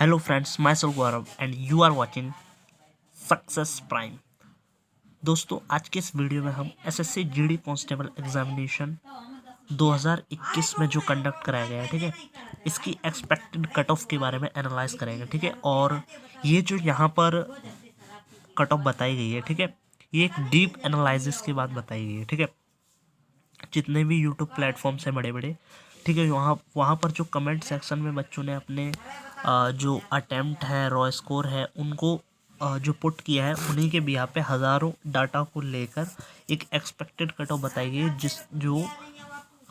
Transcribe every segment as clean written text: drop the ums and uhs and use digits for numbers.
Hello friends, myself Gaurav and you are watching success prime. दोस्तों आज के इस वीडियो में हम एसएससी जीडी कांस्टेबल एग्जामिनेशन 2021 में जो कंडक्ट कराया गया है, ठीक है, इसकी एक्सपेक्टेड कट ऑफ के बारे में एनालाइज करेंगे, ठीक है। और ये जो यहाँ पर कट ऑफ बताई गई है, ठीक है, ये एक डीप एनालिसिस के बाद बताई गई है, ठीक है। जितने भी यूट्यूब प्लेटफॉर्म्स हैं बड़े बड़े, ठीक है, वहाँ पर जो कमेंट सेक्शन में बच्चों ने अपने जो अटेम्प्ट है, रॉ स्कोर है, उनको जो पुट किया है, उन्हीं के बिहार पे हज़ारों डाटा को लेकर एक एक्सपेक्टेड कट ऑफ बताई गई है, जो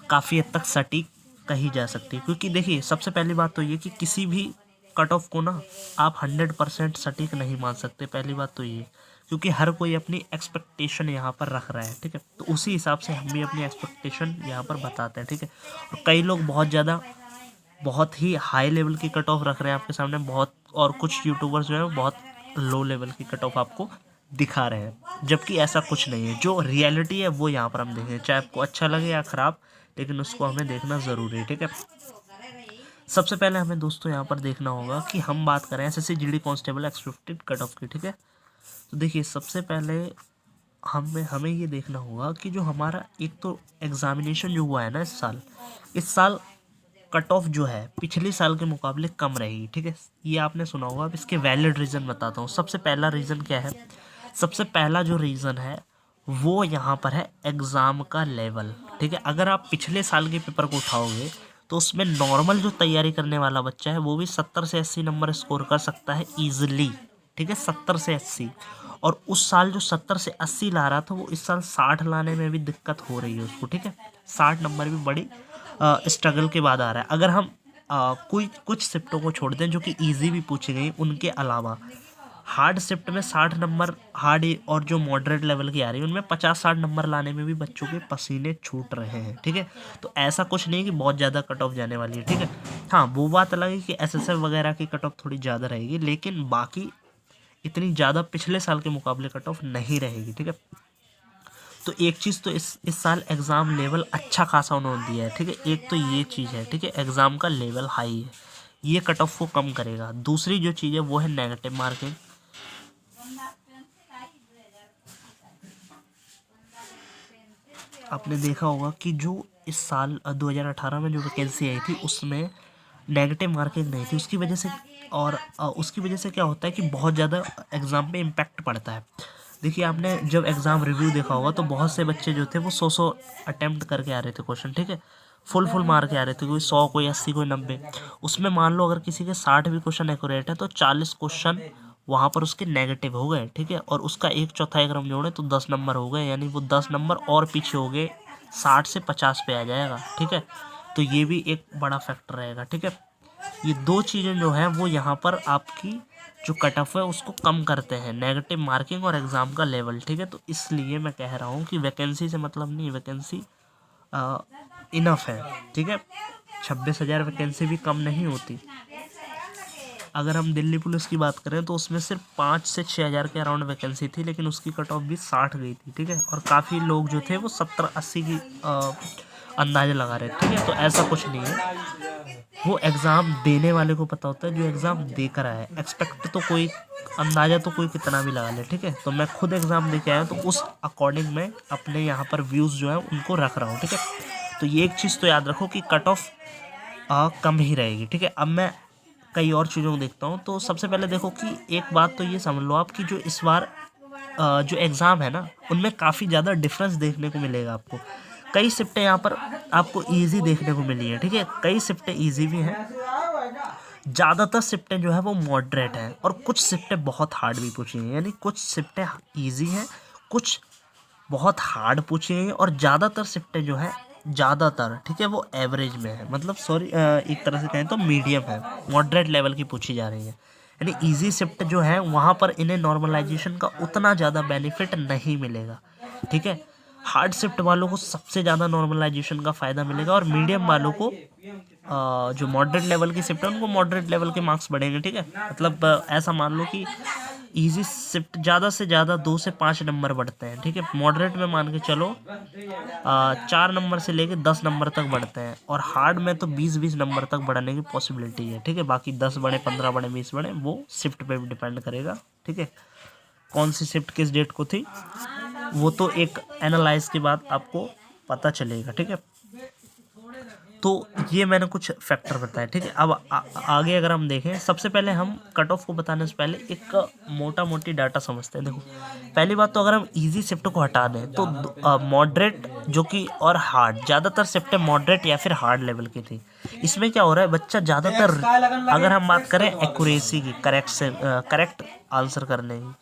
काफ़ी हद तक सटीक कही जा सकती है। क्योंकि देखिए, सबसे पहली बात तो ये कि किसी भी कट ऑफ को ना आप 100% सटीक नहीं मान सकते। पहली बात तो ये, क्योंकि हर कोई अपनी एक्सपेक्टेशन यहाँ पर रख रहा है, ठीक है। तो उसी हिसाब से हम भी अपनी एक्सपेक्टेशन यहाँ पर बताते हैं, ठीक है। और कई लोग बहुत ही हाई लेवल की कट ऑफ रख रहे हैं आपके सामने, और कुछ यूट्यूबर्स जो है बहुत लो लेवल की कट ऑफ आपको दिखा रहे हैं, जबकि ऐसा कुछ नहीं है। जो रियलिटी है वो यहाँ पर हम देखेंगे, चाहे आपको अच्छा लगे या ख़राब, लेकिन उसको हमें देखना ज़रूरी है, ठीक है। सबसे पहले हमें दोस्तों यहाँ पर देखना होगा कि हम बात करें SSC GD constable expected cut off की, ठीक है। तो देखिए, सबसे पहले हमें ये देखना होगा कि जो हमारा एक तो एग्ज़ामिनेशन जो हुआ है ना इस साल कट ऑफ जो है पिछले साल के मुकाबले कम रहेगी, ठीक है। ये आपने सुना होगा। अब इसके वैलिड रीज़न बताता हूँ। सबसे पहला रीज़न क्या है? सबसे पहला जो रीज़न है वो यहाँ पर है एग्ज़ाम का लेवल, ठीक है। अगर आप पिछले साल के पेपर को उठाओगे तो उसमें नॉर्मल जो तैयारी करने वाला बच्चा है वो भी 70 से 80 नंबर स्कोर कर सकता है ईजिली, ठीक है, 70 से 80। और उस साल जो 70 से 80 ला रहा था वो इस साल 60 लाने में भी दिक्कत हो रही है उसको, ठीक है। 60 नंबर भी बड़ी स्ट्रगल के बाद आ रहा है। अगर हम कुछ शिफ्टों को छोड़ दें जो कि इजी भी पूछी गई, उनके अलावा हार्ड शिफ्ट में 60 नंबर हार्ड और जो मॉडरेट लेवल की आ रही है उनमें 50-60 नंबर लाने में भी बच्चों के पसीने छूट रहे हैं, ठीक है। तो ऐसा कुछ नहीं कि बहुत ज़्यादा कट ऑफ जाने वाली है, ठीक है। हाँ, वो बात अलग है कि एसएसएफ वगैरह की कट ऑफ थोड़ी ज़्यादा रहेगी, लेकिन बाकी इतनी ज़्यादा पिछले साल के मुकाबले कट ऑफ नहीं रहेगी, ठीक है। तो एक चीज़ तो इस साल एग्ज़ाम लेवल अच्छा खासा उन्होंने दिया है, ठीक है। एक तो ये चीज़ है, ठीक है, एग्ज़ाम का लेवल हाई है, ये कट ऑफ को कम करेगा। दूसरी जो चीज़ है वो है नेगेटिव मार्किंग। आपने देखा होगा कि जो इस साल 2018 में जो वैकेंसी आई थी उसमें नेगेटिव मार्किंग नहीं थी, उसकी वजह से। और उसकी वजह से क्या होता है कि बहुत ज़्यादा एग्ज़ाम पे इम्पैक्ट पड़ता है। देखिए, आपने जब एग्ज़ाम रिव्यू देखा होगा तो बहुत से बच्चे जो थे वो 100 अटैम्प्ट करके आ रहे थे क्वेश्चन, ठीक है, फुल मार के आ रहे थे, कोई 100, कोई 80, कोई 90। उसमें मान लो अगर किसी के 60 भी क्वेश्चन एक्यूरेट है तो 40 क्वेश्चन वहाँ पर उसके नेगेटिव हो गए, ठीक है। और उसका 1/4 अगर हम जोड़े तो 10 नंबर हो गए, यानी वो 10 नंबर और पीछे हो गए, 60 से 50 पे आ जाएगा, ठीक है। तो ये भी एक बड़ा फैक्टर रहेगा, ठीक है। ये दो चीज़ें जो हैं वो यहाँ पर आपकी जो कट ऑफ है उसको कम करते हैं, नेगेटिव मार्किंग और एग्ज़ाम का लेवल, ठीक है। तो इसलिए मैं कह रहा हूँ कि वैकेंसी से मतलब नहीं, वैकेंसी इनफ है, ठीक है। 26,000 वैकेंसी भी कम नहीं होती। अगर हम दिल्ली पुलिस की बात करें तो उसमें सिर्फ 5 से 6,000 के अराउंड वैकेंसी थी, लेकिन उसकी कट ऑफ भी 60 गई थी, ठीक है। और काफ़ी लोग जो थे वो 70-80 की अंदाज़ा लगा रहे थे, ठीक है। तो ऐसा कुछ नहीं है, वो एग्ज़ाम देने वाले को पता होता है जो एग्ज़ाम दे कर आया है। एक्सपेक्ट तो कोई, अंदाज़ा तो कोई कितना भी लगा ले, ठीक है। तो मैं खुद एग्ज़ाम दे के आया हूँ, तो उस अकॉर्डिंग मैं अपने यहाँ पर व्यूज़ जो है उनको रख रहा हूँ, ठीक है। तो ये एक चीज़ तो याद रखो कि कट ऑफ कम ही रहेगी, ठीक है। अब मैं कई और चीज़ों को देखता हूँ। तो सबसे पहले देखो कि एक बात तो ये समझ लो आप कि जो इस बार जो एग्ज़ाम है ना उनमें काफ़ी ज़्यादा डिफरेंस देखने को मिलेगा आपको। कई शिफ्टें यहाँ पर आपको इजी देखने को मिली हैं, ठीक है, कई शिफ्टें इजी भी हैं, ज़्यादातर शिफ्टें जो है वो मॉडरेट हैं, और कुछ शिफ्टें बहुत हार्ड भी पूछी हैं। यानी कुछ शिफ्टें ईजी हैं, कुछ बहुत हार्ड पूछी हैं, और ज़्यादातर शिफ्टें जो है, ज़्यादातर, ठीक है, वो एवरेज में है, मतलब सॉरी, एक तरह से कहें तो मीडियम है, मॉडरेट लेवल की पूछी जा रही है। यानी इजी शिफ्ट जो है वहाँ पर इन्हें नॉर्मलाइजेशन का उतना ज़्यादा बेनिफिट नहीं मिलेगा, ठीक है। हार्ड शिफ्ट वालों को सबसे ज़्यादा नॉर्मलाइजेशन का फ़ायदा मिलेगा, और मीडियम वालों को जो मॉडरेट लेवल की शिफ्ट है उनको मॉडरेट लेवल के मार्क्स बढ़ेंगे, ठीक है। मतलब ऐसा मान लो कि इजी शिफ्ट ज़्यादा से ज़्यादा 2 से 5 नंबर बढ़ते हैं, ठीक है। मॉडरेट में मान के चलो 4 नंबर से लेके 10 नंबर तक बढ़ते हैं, और हार्ड में तो 20-20 नंबर तक बढ़ने की पॉसिबिलिटी है, ठीक है। बाकी 10 बढ़े, 15 बढ़े, 20 बढ़े, वो शिफ्ट पे भी डिपेंड करेगा, ठीक है। कौन सी शिफ्ट किस डेट को थी वो तो एक एनालाइज के बाद आपको पता चलेगा, ठीक है। तो ये मैंने कुछ फैक्टर बताए, ठीक है। अब आगे अगर हम देखें, सबसे पहले हम कट ऑफ को बताने से पहले एक मोटा मोटी डाटा समझते हैं। देखो, पहली बात तो अगर हम इजी शिफ्ट को हटा दें तो मॉडरेट जो कि और हार्ड, ज़्यादातर शिफ्टें मॉडरेट या फिर हार्ड लेवल की थी। इसमें क्या हो रहा है, बच्चा ज़्यादातर, अगर हम बात करें एक्यूरेसी की, करेक्ट आंसर करने की,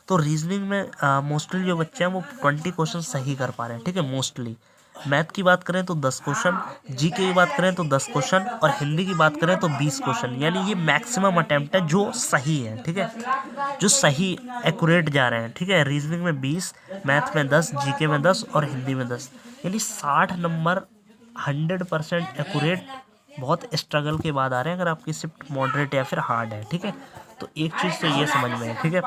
तो रीजनिंग में मोस्टली जो बच्चे हैं वो 20 क्वेश्चन सही कर पा रहे हैं, ठीक है। मोस्टली मैथ की बात करें तो 10 क्वेश्चन, जीके की बात करें तो 10 क्वेश्चन, और हिंदी की बात करें तो 20 क्वेश्चन, यानी ये मैक्सिमम अटेम्प्ट है जो सही है, ठीक है, जो सही एक्यूरेट जा रहे हैं, ठीक है। रीजनिंग में 20, मैथ में 10, जीके में 10 और हिंदी में 10, यानी 60 नंबर 100% एक्यूरेट बहुत स्ट्रगल के बाद आ रहे हैं अगर आपकी शिफ्ट मॉडरेट या फिर हार्ड है, ठीक है। तो एक चीज़ तो ये समझ में है, ठीक है।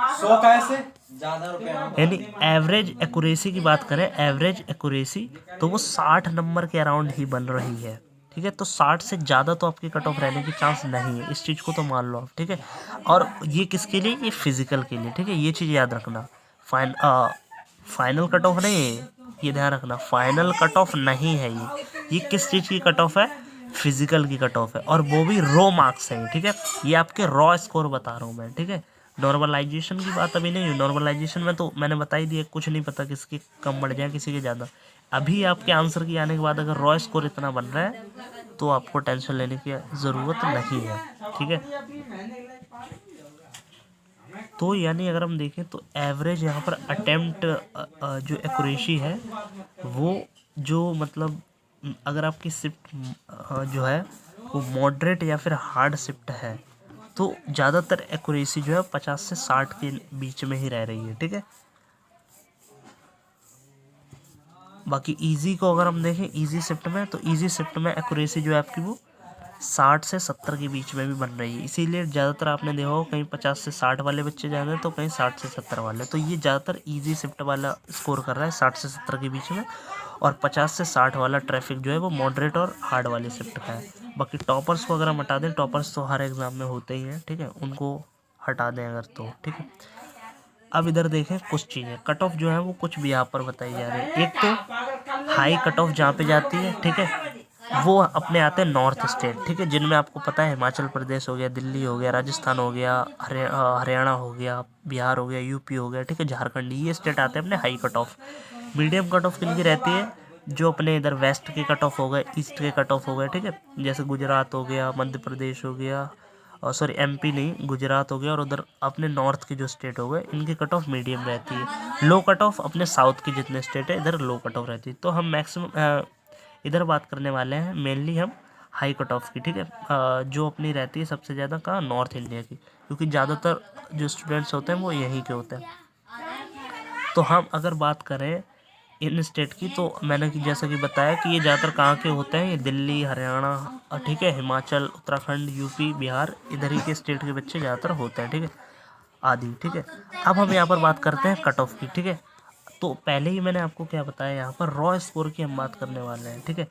यानी एवरेज एक्यूरेसी की बात करें, एवरेज एक्यूरेसी तो वो 60 नंबर के अराउंड ही बन रही है, ठीक है। तो 60 से ज़्यादा तो आपकी कट ऑफ रहने की चांस नहीं है, इस चीज़ को तो मान लो आप, ठीक है। और ये किसके लिए, ये फिजिकल के लिए, ठीक है। ये चीज़ याद रखना, फाइनल कट ऑफ नहीं है, ये ध्यान रखना, फाइनल कट ऑफ नहीं है ये किस चीज़ की कट ऑफ है, फिजिकल की कट ऑफ है, और वो भी रो मार्क्स है, ठीक है। ये आपके रॉ स्कोर बता रहा हूँ मैं, ठीक है। नॉर्मलाइजेशन की बात अभी नहीं हुई, नॉर्मलाइजेशन में तो मैंने बता ही दिया, कुछ नहीं पता किसके कम बढ़ जाए किसी के ज़्यादा। अभी आपके आंसर की आने के बाद अगर रॉ स्कोर इतना बन रहा है तो आपको टेंशन लेने की ज़रूरत नहीं है, ठीक है। तो यानी अगर हम देखें तो एवरेज यहाँ पर अटेम्प्ट जो एक्यूरेसी है वो, जो मतलब अगर आपकी शिफ्ट जो है वो मॉडरेट या फिर हार्ड शिफ्ट है तो ज़्यादातर एक्यूरेसी जो है 50 से 60 के बीच में ही रह रही है, ठीक है। बाकी इजी को अगर हम देखें, इजी शिफ्ट में, तो इजी शिफ्ट में एक्यूरेसी जो है आपकी वो 60 से 70 के बीच में भी बन रही है। इसीलिए ज़्यादातर आपने देखा हो कहीं 50 से 60 वाले बच्चे जा रहे हैं तो कहीं 60 से 70 वाले, तो ये ज़्यादातर इजी शिफ्ट वाला स्कोर कर रहा है 60 से 70 के बीच में, और 50 से 60 वाला ट्रैफिक जो है वो मॉडरेट और हार्ड वाले शिफ्ट का है। बाकी टॉपर्स को अगर हम हटा दें, टॉपर्स तो हर एग्ज़ाम में होते ही हैं, ठीक है, उनको हटा दें अगर तो, ठीक है। अब इधर देखें कुछ चीज़ें, कट ऑफ जो है वो कुछ भी यहाँ पर बताई जा रही है। एक तो हाई कट ऑफ जहाँ पे जाती है, ठीक है, वो अपने आते हैं नॉर्थ स्टेट, ठीक है, जिनमें आपको पता है हिमाचल प्रदेश हो गया, दिल्ली हो गया, राजस्थान हो गया, हरियाणा हो गया, बिहार हो गया, यूपी हो गया, ठीक है, झारखंड, ये स्टेट आते हैं अपने high cut off. Medium cut off किनकी रहती है, जो अपने इधर वेस्ट के कट ऑफ हो गए, ईस्ट के कट ऑफ हो गए, ठीक है, जैसे गुजरात हो गया, मध्य प्रदेश हो गया, और सॉरी एमपी नहीं, गुजरात हो गया, और उधर अपने नॉर्थ के जो स्टेट हो गए इनकी कट ऑफ मीडियम रहती है। लो कट ऑफ अपने साउथ के जितने स्टेट है इधर लो कट ऑफ रहती है। तो हम मैक्सिमम इधर बात करने वाले हैं मेनली हम हाई कट ऑफ की, ठीक है, जो अपनी रहती है सबसे ज़्यादा कहाँ, नॉर्थ इंडिया की, क्योंकि ज़्यादातर जो स्टूडेंट्स होते हैं वो यहीं के होते हैं। तो हम अगर बात करें इन स्टेट की, तो मैंने जैसा कि बताया कि ये ज़्यादातर कहाँ के होते हैं, ये दिल्ली, हरियाणा, ठीक है, हिमाचल, उत्तराखंड, यूपी, बिहार, इधर ही के स्टेट के बच्चे ज़्यादातर होते हैं, ठीक है, आदि, ठीक है। अब हम यहाँ पर बात करते हैं कट ऑफ की, ठीक है। तो पहले ही मैंने आपको क्या बताया, यहाँ पर रॉ स्कोर की हम बात करने वाले हैं, ठीक है।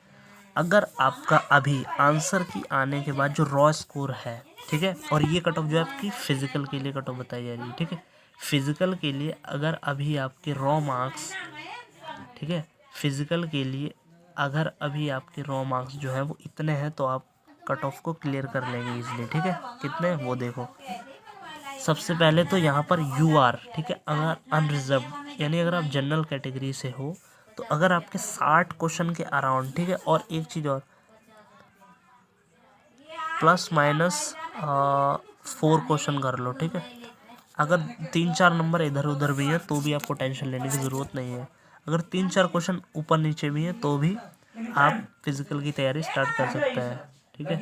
अगर आपका अभी आंसर की आने के बाद जो रॉ स्कोर है, ठीक है, और ये कट ऑफ जो है आपकी फिजिकल के लिए कट ऑफ बताई जा रही है, ठीक है। फिजिकल के लिए अगर अभी आपके रॉ मार्क्स, ठीक है, फिजिकल के लिए अगर अभी आपके रॉ मार्क्स जो है वो इतने हैं तो आप कट ऑफ को क्लियर कर लेंगे इजीली, ठीक है। कितने, वो देखो, सबसे पहले तो यहाँ पर यू आर, ठीक है, अगर अनरिजर्व, यानी अगर आप जनरल कैटेगरी से हो तो अगर आपके 60 क्वेश्चन के अराउंड, ठीक है, और एक चीज़ और, प्लस माइनस 4 क्वेश्चन कर लो, ठीक है। अगर 3-4 नंबर इधर उधर भी है तो भी आपको टेंशन लेने की ज़रूरत नहीं है। अगर 3-4 क्वेश्चन ऊपर नीचे भी है तो भी आप फिजिकल की तैयारी स्टार्ट कर सकते हैं, ठीक है।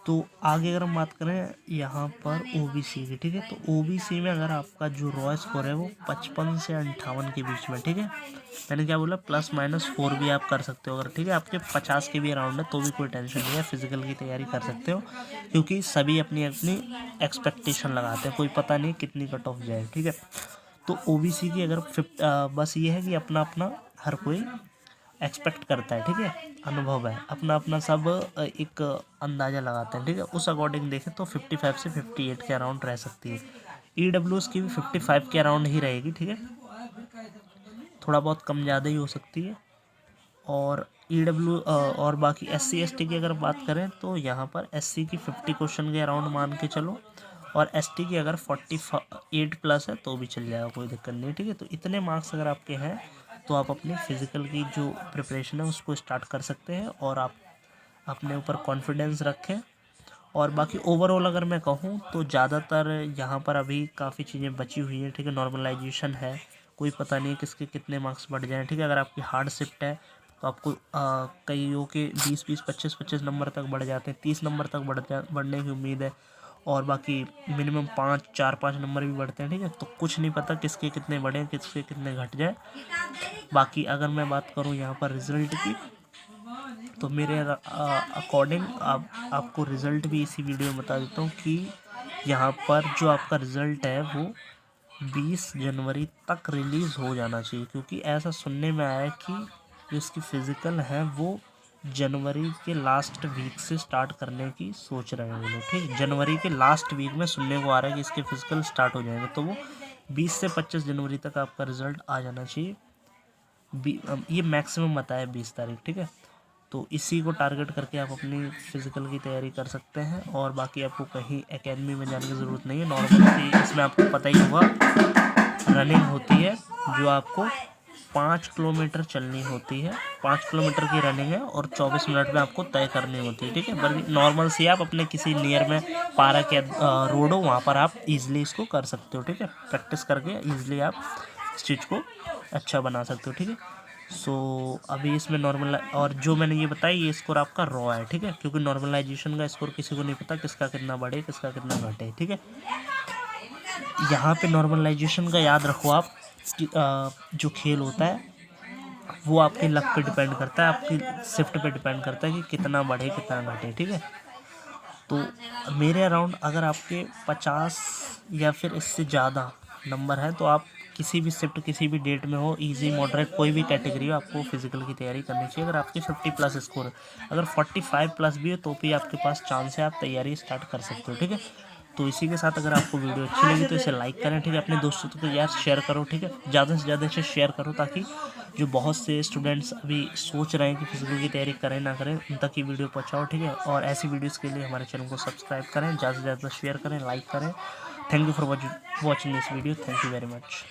तो आगे अगर हम बात करें यहाँ पर ओबीसी की, ठीक है, तो ओबीसी में अगर आपका जो रॉ स्कोर है वो 55 से 58 के बीच में, ठीक है, मैंने क्या बोला +-4 भी आप कर सकते हो अगर, ठीक है, आपके 50 के भी अराउंड है तो भी कोई टेंशन नहीं है, फिजिकल की तैयारी कर सकते हो, क्योंकि सभी अपनी अपनी एक्सपेक्टेशन लगाते हैं, कोई पता नहीं कितनी कट ऑफ जाए, ठीक है। तो ओबीसी की अगर बस ये है कि अपना अपना हर कोई एक्सपेक्ट करता है, ठीक है, अनुभव है, अपना अपना सब एक अंदाज़ा लगाते हैं, ठीक है, उस अकॉर्डिंग देखें तो 55 से 58 के अराउंड रह सकती है। ईडब्ल्यूएस की भी 55 के अराउंड ही रहेगी, ठीक है, थोड़ा बहुत कम ज़्यादा ही हो सकती है। और और बाकी SC ST की अगर बात करें तो यहाँ पर SC की 50 क्वेश्चन के अराउंड मान के चलो, और ST की अगर 48+ है तो भी चल जाएगा, कोई दिक्कत नहीं, ठीक है। तो इतने मार्क्स अगर आपके हैं तो आप अपनी फिज़िकल की जो प्रिपरेशन है उसको स्टार्ट कर सकते हैं, और आप अपने ऊपर कॉन्फिडेंस रखें। और बाकी ओवरऑल अगर मैं कहूँ तो ज़्यादातर यहाँ पर अभी काफ़ी चीज़ें बची हुई हैं, ठीक है, नॉर्मलाइजेशन है, कोई पता नहीं किसके कितने मार्क्स बढ़ जाएँ, ठीक है। अगर आपकी हार्ड शिफ्ट है तो आपको कईयों के 20-20, 25-25 नंबर तक बढ़ जाते हैं, 30 नंबर तक बढ़ने की उम्मीद है, और बाकी मिनिमम 4-5 नंबर भी बढ़ते हैं, ठीक है। तो कुछ नहीं पता किसके कितने बढ़े, किसके कितने घट जाए। बाकी अगर मैं बात करूँ यहाँ पर रिज़ल्ट की, तो मेरे अकॉर्डिंग आपको रिज़ल्ट भी इसी वीडियो में बता देता हूँ कि यहाँ पर जो आपका रिज़ल्ट है वो 20 जनवरी तक रिलीज़ हो जाना चाहिए, क्योंकि ऐसा सुनने में आया है कि जो इसकी फ़िज़िकल है वो जनवरी के लास्ट वीक से स्टार्ट करने की सोच रहे हैं वो लोग, ठीक, जनवरी के लास्ट वीक में सुनने को आ रहा है कि इसके फ़िज़िकल स्टार्ट हो जाएंगे, तो वो 20 से 25 जनवरी तक आपका रिज़ल्ट आ जाना चाहिए। ये मैक्सिमम बताया 20 तारीख, ठीक है। तो इसी को टारगेट करके आप अपनी फ़िज़िकल की तैयारी कर सकते हैं, और बाकी आपको कहीं एकेडमी में जाने की ज़रूरत नहीं है। नॉर्मल इसमें आपको पता ही होगा रनिंग होती है, जो आपको 5 किलोमीटर चलनी होती है, 5 किलोमीटर की रनिंग है, और 24 मिनट में आपको तय करनी होती है, ठीक है। बल्कि नॉर्मल से आप अपने किसी नियर में पार्क या रोड हो वहाँ पर आप ईज़िली इसको कर सकते हो, ठीक है, प्रैक्टिस करके ईज़िली आप इस चीज़ को अच्छा बना सकते हो, ठीक है। सो अभी इसमें नॉर्मल, और जो मैंने ये बताया ये स्कोर आपका रॉ है, ठीक है, क्योंकि नॉर्मलाइजेशन का स्कोर किसी को नहीं पता किसका कितना बढ़े किसका कितना घटे, ठीक है। यहाँ पे नॉर्मलाइजेशन का याद रखो आप कि जो खेल होता है वो आपके लक पे डिपेंड करता है, आपकी शिफ्ट पे डिपेंड करता है कि कितना बढ़े कितना घटे, ठीक है। तो मेरे अराउंड अगर आपके 50 या फिर इससे ज़्यादा नंबर है तो आप किसी भी शिफ्ट किसी भी डेट में हो, इजी मॉडरेट कोई भी कैटेगरी हो, आपको फिजिकल की तैयारी करनी चाहिए। अगर आपकी 50+ स्कोर है, अगर 45+ भी है तो भी आपके पास चांस है, आप तैयारी स्टार्ट कर सकते हो, ठीक है। तो इसी के साथ अगर आपको वीडियो अच्छी लगी तो इसे लाइक करें, ठीक है, अपने दोस्तों को यार शेयर करो, ठीक है, ज़्यादा से ज़्यादा इसे शेयर करो, ताकि जो बहुत से स्टूडेंट्स अभी सोच रहे हैं कि फिजिकल की तैयारी करें ना करें उन तक ये वीडियो पहुंचाओ, ठीक है। और ऐसी वीडियोस के लिए हमारे चैनल को सब्सक्राइब करें, ज़्यादा से ज़्यादा शेयर करें, लाइक करें। Thank you for watching this video, thank you very much.